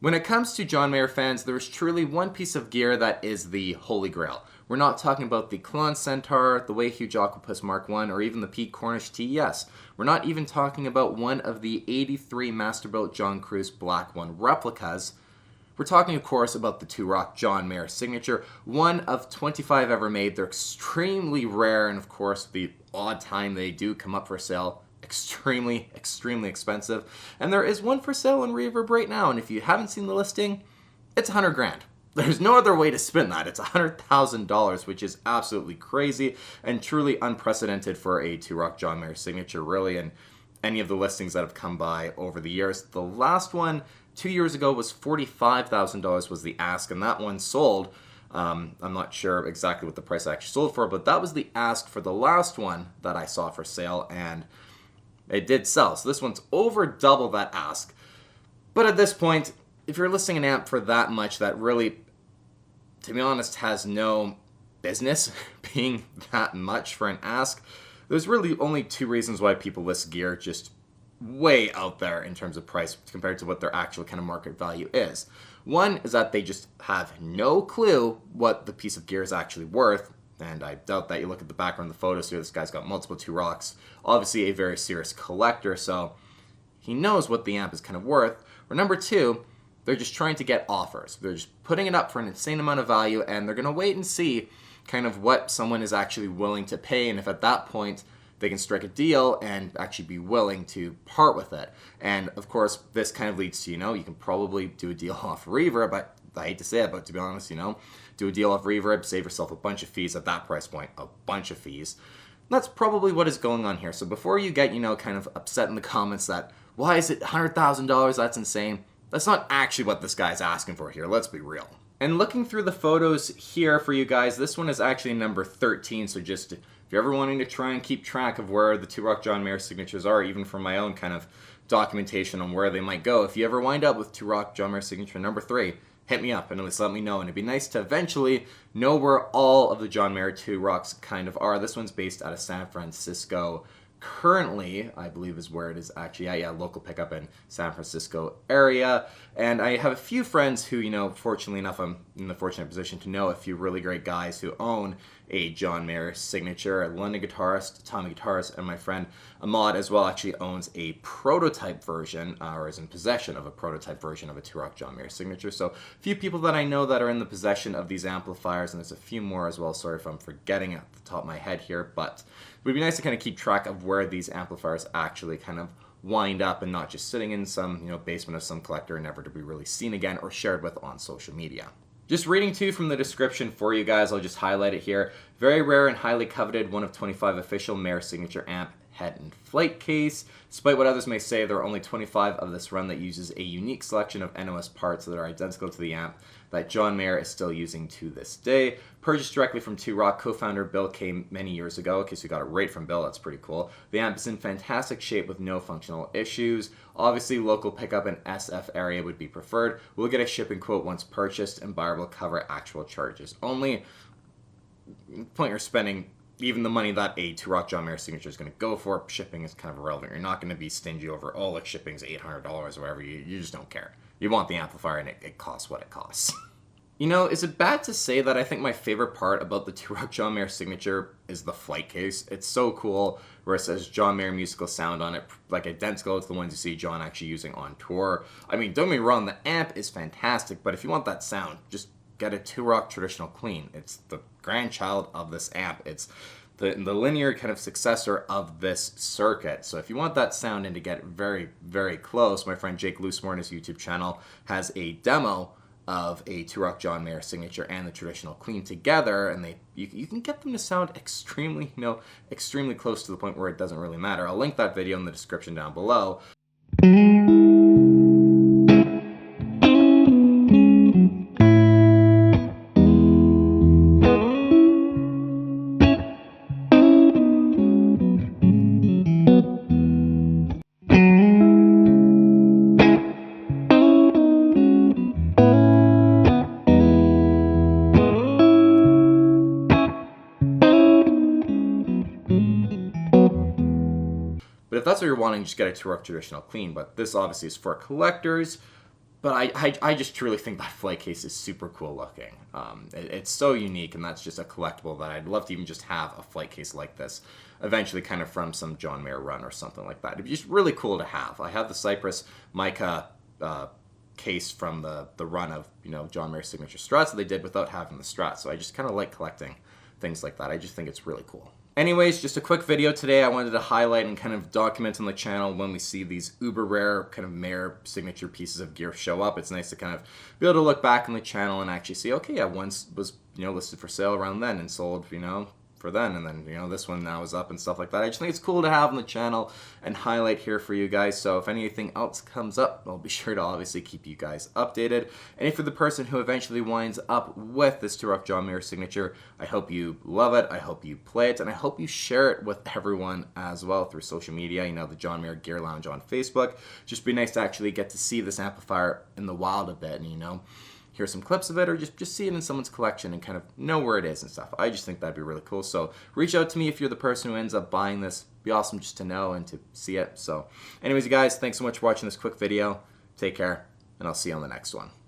When it comes to John Mayer fans, there is truly one piece of gear that is the holy grail. We're not talking about the Clon Centaur, the Way Huge Octopus Mark I, or even the Pete Cornish TES. We're not even talking about one of the 83 Masterbuilt John Cruz Black One replicas. We're talking, of course, about the Two-Rock John Mayer signature, one of 25 ever made. They're extremely rare, and of course, the odd time they do come up for sale, extremely expensive. And there is one for sale in Reverb right now, and if you haven't seen the listing, it's 100 grand. There's no other way to spin that. It's $100,000, which is absolutely crazy and truly unprecedented for a Two-Rock John Mayer signature, really, and any of the listings that have come by over the years. The last one 2 years ago was $45,000 was the ask, and that one sold. I'm not sure exactly what the price actually sold for, but that was the ask for the last one that I saw for sale, and it did sell. So this one's over double that ask. But at this point, if you're listing an amp for that much, that really, to be honest, has no business being that much for an ask, there's really only two reasons why people list gear just way out there in terms of price compared to what their actual kind of market value is. One is that they just have no clue what the piece of gear is actually worth. And I doubt that. You look at the background of the photos here, this guy's got multiple Two-Rocks, obviously a very serious collector, so he knows what the amp is kind of worth. Or number two, they're just trying to get offers. They're just putting it up for an insane amount of value, and they're going to wait and see kind of what someone is actually willing to pay, and if at that point they can strike a deal and actually be willing to part with it. And of course, this kind of leads to, you can probably do a deal off Reverb, but I hate to say it, but to be honest, do a deal off Reverb, save yourself a bunch of fees at that price point, a bunch of fees. That's probably what is going on here. So before you get, kind of upset in the comments that, why is it $100,000? That's insane. That's not actually what this guy's asking for here. Let's be real. And looking through the photos here for you guys, this one is actually number 13. So just if you're ever wanting to try and keep track of where the Two-Rock John Mayer signatures are, even from my own kind of documentation on where they might go, if you ever wind up with Two-Rock John Mayer signature number 3, hit me up and at least let me know. And it'd be nice to eventually know where all of the John Mayer Two-Rocks kind of are. This one's based out of San Francisco. Currently, I believe is where it is actually. Yeah, local pickup in San Francisco area. And I have a few friends who, fortunately enough, I'm in the fortunate position to know a few really great guys who own a John Mayer signature, a London guitarist, Tommy Guitarist, and my friend Ahmad as well actually owns a prototype version, or is in possession of a prototype version of a Two-Rock John Mayer signature. So a few people that I know that are in the possession of these amplifiers, and there's a few more as well. Sorry if I'm forgetting at the top of my head here, but it would be nice to kind of keep track of where these amplifiers actually kind of wind up and not just sitting in some basement of some collector, never to be really seen again or shared with on social media. Just reading too from the description for you guys, I'll just highlight it here. Very rare and highly coveted, one of 25 official Mayer signature amp head and flight case. Despite what others may say, there are only 25 of this run that uses a unique selection of NOS parts that are identical to the amp that John Mayer is still using to this day. Purchased directly from Two-Rock, co-founder Bill came many years ago. Okay, so we got it right from Bill, that's pretty cool. The amp is in fantastic shape with no functional issues. Obviously, local pickup in SF area would be preferred. We'll get a shipping quote once purchased, and buyer will cover actual charges only. Point you're spending even the money that a Two-Rock John Mayer signature is going to go for, shipping is kind of irrelevant. You're not going to be stingy over, like shipping's $800 or whatever. You just don't care. You want the amplifier and it costs what it costs. Is it bad to say that I think my favorite part about the Two-Rock John Mayer signature is the flight case? It's so cool where it says John Mayer musical sound on it, like identical to the ones you see John actually using on tour. I mean, don't get me wrong, the amp is fantastic, but if you want that sound, just get a Two-Rock traditional clean. It's the grandchild of this amp. It's the linear kind of successor of this circuit. So if you want that sound and to get very, very close, my friend Jake Loosemore on his YouTube channel has a demo of a Two-Rock John Mayer signature and the traditional clean together, and you can get them to sound extremely close to the point where it doesn't really matter. I'll link that video in the description down below. But if that's what you're wanting, just get a Two-Rock traditional clean. But this obviously is for collectors. But I just truly think that flight case is super cool looking. It's so unique, and that's just a collectible that I'd love to even just have a flight case like this, eventually kind of from some John Mayer run or something like that. It'd be just really cool to have. I have the Cypress mica case from the run of, you know, John Mayer's signature struts that they did without having the strut, so I just kind of like collecting things like that. I just think it's really cool. Anyways, just a quick video today. I wanted to highlight and kind of document on the channel when we see these uber rare kind of Mayer signature pieces of gear show up. It's nice to kind of be able to look back on the channel and actually see, okay, yeah, once was, you know, listed for sale around then and sold, you know, for then, and then, you know, this one now is up and stuff like that. I just think it's cool to have on the channel and highlight here for you guys. So if anything else comes up, I'll be sure to obviously keep you guys updated. And if you're the person who eventually winds up with this Turok John Mayer signature, I hope you love it, I hope you play it, and I hope you share it with everyone as well through social media. You know, the John Mayer Gear Lounge on Facebook. Just be nice to actually get to see this amplifier in the wild a bit, and, you know, hear some clips of it, or just see it in someone's collection and kind of know where it is and stuff. I just think that'd be really cool. So reach out to me if you're the person who ends up buying this. It'd be awesome just to know and to see it. So anyways, you guys, thanks so much for watching this quick video. Take care, and I'll see you on the next one.